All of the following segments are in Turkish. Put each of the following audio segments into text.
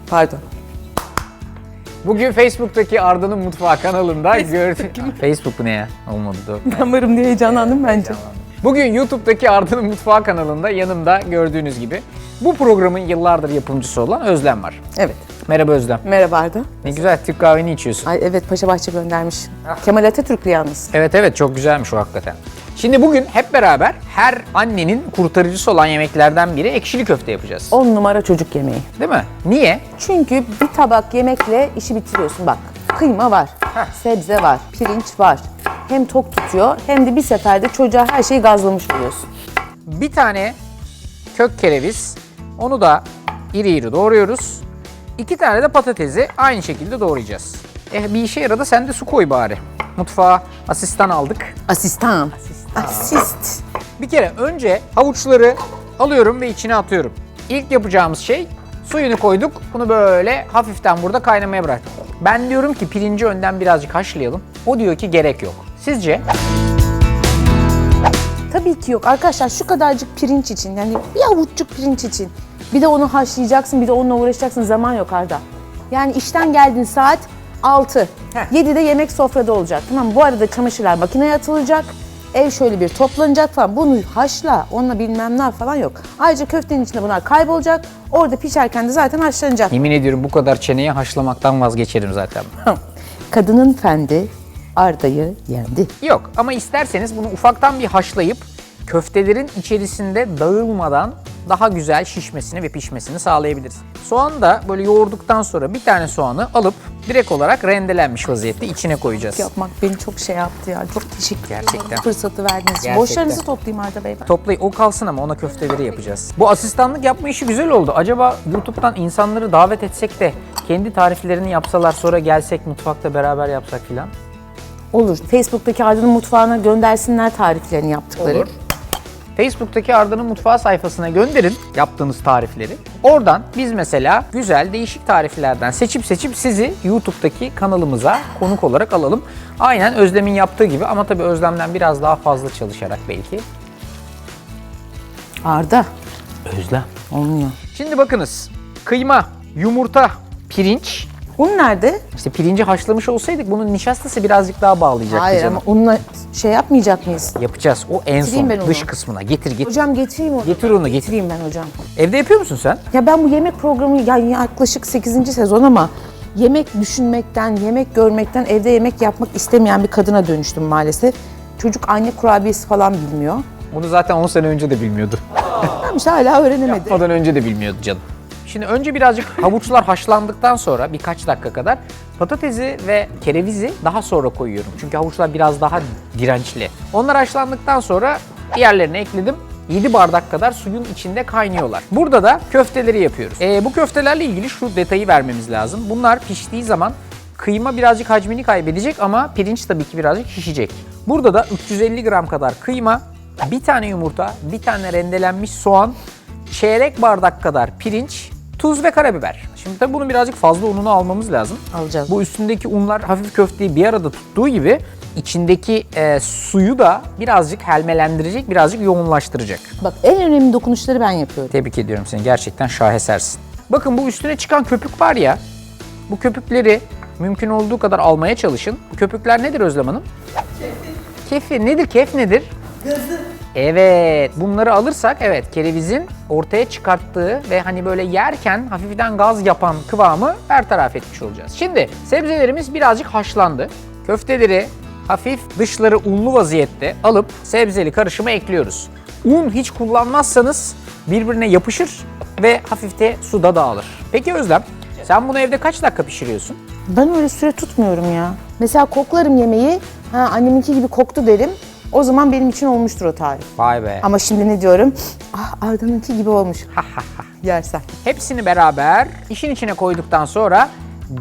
Pardon. Bugün Facebook'taki Arda'nın Mutfağı kanalında gördük. Facebook ne ya? Olmadı da. Ben varım diye heyecanlandım bence. Bugün YouTube'daki Arda'nın Mutfağı kanalında yanımda gördüğünüz gibi bu programın yıllardır yapımcısı olan Özlem var. Evet. Merhaba Özlem. Merhaba Arda. Ne güzel Türk kahveni içiyorsun. Ay evet, Paşabahçe göndermiş. Kemal Atatürk'lü yalnız. Evet çok güzelmiş o hakikaten. Şimdi bugün hep beraber her annenin kurtarıcısı olan yemeklerden biri ekşili köfte yapacağız. 10 numara çocuk yemeği. Değil mi? Niye? Çünkü bir tabak yemekle işi bitiriyorsun. Bak, kıyma var, sebze var, pirinç var. Hem tok tutuyor hem de bir seferde çocuğa her şeyi gazlamış oluyorsun. Bir tane kök kereviz, onu da iri iri doğruyoruz. 2 tane de patatesi aynı şekilde doğrayacağız. Bir işe yaradı, sen de su koy bari. Mutfağa asistan aldık. Asistan. Asist. Bir kere önce havuçları alıyorum ve içine atıyorum. İlk yapacağımız şey, suyunu koyduk. Bunu böyle hafiften burada kaynamaya bıraktık. Ben diyorum ki pirinci önden birazcık haşlayalım. O diyor ki gerek yok. Sizce? Tabii ki yok. Arkadaşlar şu kadarcık pirinç için, yani bir avuçcuk pirinç için. Bir de onu haşlayacaksın, bir de onunla uğraşacaksın. Zaman yok Arda. Yani işten geldin saat 6. 7'de yemek sofrada olacak. Tamam mı? Bu arada çamaşırlar makineye atılacak. Ev şöyle bir toplanacak falan. Bunu haşla, onunla bilmem ne falan yok. Ayrıca köftenin içinde bunlar kaybolacak. Orada pişerken de zaten haşlanacak. Yemin ediyorum bu kadar çeneyi haşlamaktan vazgeçerim zaten. Kadının fendi Arda'yı yendi. Yok ama isterseniz bunu ufaktan bir haşlayıp köftelerin içerisinde dağılmadan daha güzel şişmesini ve pişmesini sağlayabiliriz. Soğanı da böyle yoğurduktan sonra bir tane soğanı alıp direkt olarak rendelenmiş vaziyette içine koyacağız. Yapmak beni çok şey yaptı ya. Çok teşekkür ederim. Gerçekten. Fırsatı verdiniz. Gerçekten. Borçlarınızı toplayayım Arda Bey. Toplayın, o kalsın ama ona köfteleri yapacağız. Bu asistanlık yapma işi güzel oldu. Acaba YouTube'dan insanları davet etsek de kendi tariflerini yapsalar, sonra gelsek mutfakta beraber yapsak filan? Olur. Facebook'taki Arda'nın mutfağına göndersinler tariflerini yaptıkları. Olur. Facebook'taki Arda'nın Mutfağı sayfasına gönderin yaptığınız tarifleri. Oradan biz mesela güzel değişik tariflerden seçip sizi YouTube'daki kanalımıza konuk olarak alalım. Aynen Özlem'in yaptığı gibi ama tabii Özlem'den biraz daha fazla çalışarak belki. Arda. Özlem. Olmuyor. Şimdi bakınız, kıyma, yumurta, pirinç. Un nerede? İşte pirinci haşlamış olsaydık bunun nişastası birazcık daha bağlayacaktı Hayır canım. ama unla şey yapmayacak mıyız? Yapacağız. O en Getireyim son ben onu. dış kısmına. Getir. Hocam getireyim onu. Getir onu, getir. Getireyim ben hocam. Evde yapıyor musun sen? Ya ben bu yemek programı yani yaklaşık 8. sezon ama yemek düşünmekten, yemek görmekten, evde yemek yapmak istemeyen bir kadına dönüştüm maalesef. Çocuk anne kurabiyesi falan bilmiyor. Bunu zaten 10 sene önce de bilmiyordu. Ama işte hala öğrenemedi. Yapmadan önce de bilmiyordu canım. Şimdi önce birazcık havuçlar haşlandıktan sonra birkaç dakika kadar patatesi ve kerevizi daha sonra koyuyorum. Çünkü havuçlar biraz daha dirençli. Onlar haşlandıktan sonra diğerlerini ekledim. 7 bardak kadar suyun içinde kaynıyorlar. Burada da köfteleri yapıyoruz. Bu köftelerle ilgili şu detayı vermemiz lazım. Bunlar piştiği zaman kıyma birazcık hacmini kaybedecek ama pirinç tabii ki birazcık şişecek. Burada da 350 gram kadar kıyma, bir tane yumurta, bir tane rendelenmiş soğan, çeyrek bardak kadar pirinç, tuz ve karabiber. Şimdi tabii bunun birazcık fazla ununu almamız lazım. Alacağız. Bu üstündeki unlar hafif köfteyi bir arada tuttuğu gibi içindeki suyu da birazcık helmelendirecek, birazcık yoğunlaştıracak. Bak en önemli dokunuşları ben yapıyorum. Tebrik ediyorum seni. Gerçekten şahesersin. Bakın bu üstüne çıkan köpük var ya, bu köpükleri mümkün olduğu kadar almaya çalışın. Bu köpükler nedir Özlem Hanım? Kefi. Nedir? Kef nedir? Gazı. Evet. Bunları alırsak evet kerevizin ortaya çıkarttığı ve hani böyle yerken hafiften gaz yapan kıvamı bertaraf etmiş olacağız. Şimdi sebzelerimiz birazcık haşlandı. Köfteleri hafif dışları unlu vaziyette alıp sebzeli karışıma ekliyoruz. Un hiç kullanmazsanız birbirine yapışır ve hafifte suda dağılır. Peki Özlem, sen bunu evde kaç dakika pişiriyorsun? Ben öyle süre tutmuyorum ya. Mesela koklarım yemeği, anneminki gibi koktu derim. O zaman benim için olmuştur o tarif. Vay be. Ama şimdi ne diyorum? Arda'nınki gibi olmuş. Yersen. Hepsini beraber işin içine koyduktan sonra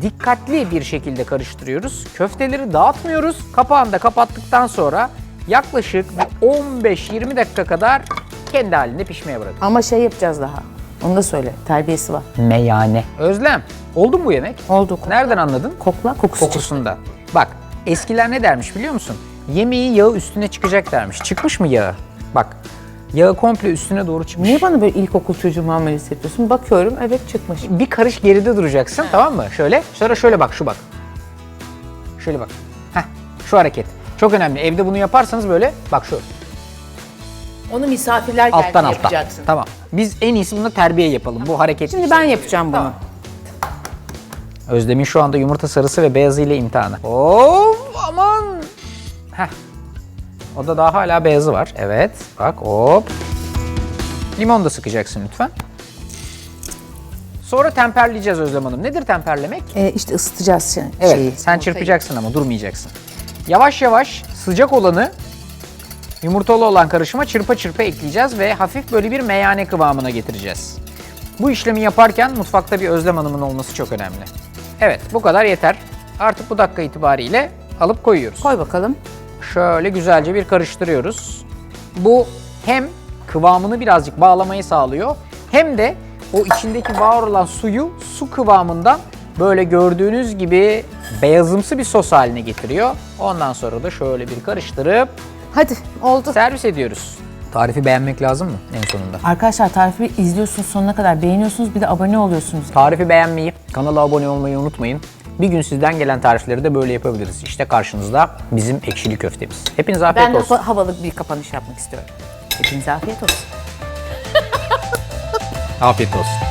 dikkatli bir şekilde karıştırıyoruz. Köfteleri dağıtmıyoruz. Kapağını da kapattıktan sonra yaklaşık 15-20 dakika kadar kendi halinde pişmeye bırakıyoruz. Ama şey yapacağız daha. Onu da söyle. Terbiyesi var. Meyane. Özlem, oldu mu bu yemek? Oldu. Nereden anladın? Kokla, kokusu çıktı. Kokusunda. Bak, eskiler ne dermiş biliyor musun? Yemeği yağı üstüne çıkacak dermiş. Çıkmış mı yağı? Bak, Yağı komple üstüne doğru çıkmış. Niye bana böyle ilkokul çocuğu muamelesi yapıyorsun? Bakıyorum, evet çıkmış. Bir karış geride duracaksın, tamam mı? Şöyle, sonra şöyle bak, şu bak. Şöyle bak. Heh, şu hareket. Çok önemli. Evde bunu yaparsanız böyle, bak şu. Onu misafirler geldi Alttan alttan. yapacaksın. Tamam. Biz en iyisi bunda terbiye yapalım. Bu hareket. Şimdi ben yapacağım bunu. Tamam. Özlem'in şu anda yumurta sarısı ve beyazı ile imtihanı. Oo, aman. Heh. O da daha hala beyazı var. Evet. Bak hop. Limon da sıkacaksın lütfen. Sonra temperleyeceğiz Özlem Hanım. Nedir temperlemek? İşte ısıtacağız şeyi. Evet. Sen yumurtayı. çırpacaksın ama durmayacaksın. Yavaş yavaş sıcak olanı yumurtalı olan karışıma çırpa çırpa ekleyeceğiz ve hafif böyle bir meyane kıvamına getireceğiz. Bu işlemi yaparken mutfakta bir Özlem Hanım'ın olması çok önemli. Evet, bu kadar yeter. Artık bu dakika itibariyle alıp koyuyoruz. Koy bakalım. Şöyle güzelce bir karıştırıyoruz. Bu hem kıvamını birazcık bağlamayı sağlıyor, hem de o içindeki var olan suyu su kıvamından böyle gördüğünüz gibi beyazımsı bir sos haline getiriyor. Ondan sonra da şöyle bir karıştırıp Hadi oldu. servis ediyoruz. Tarifi beğenmek lazım mı en sonunda? Arkadaşlar tarifi izliyorsunuz sonuna kadar, beğeniyorsunuz, bir de abone oluyorsunuz. Tarifi beğenmeyi, kanala abone olmayı unutmayın. Bir gün sizden gelen tarifleri de böyle yapabiliriz. İşte karşınızda bizim ekşili köftemiz. Hepinize afiyet Ben de olsun. havalı bir kapanış yapmak istiyorum. Hepinize afiyet olsun. Afiyet olsun.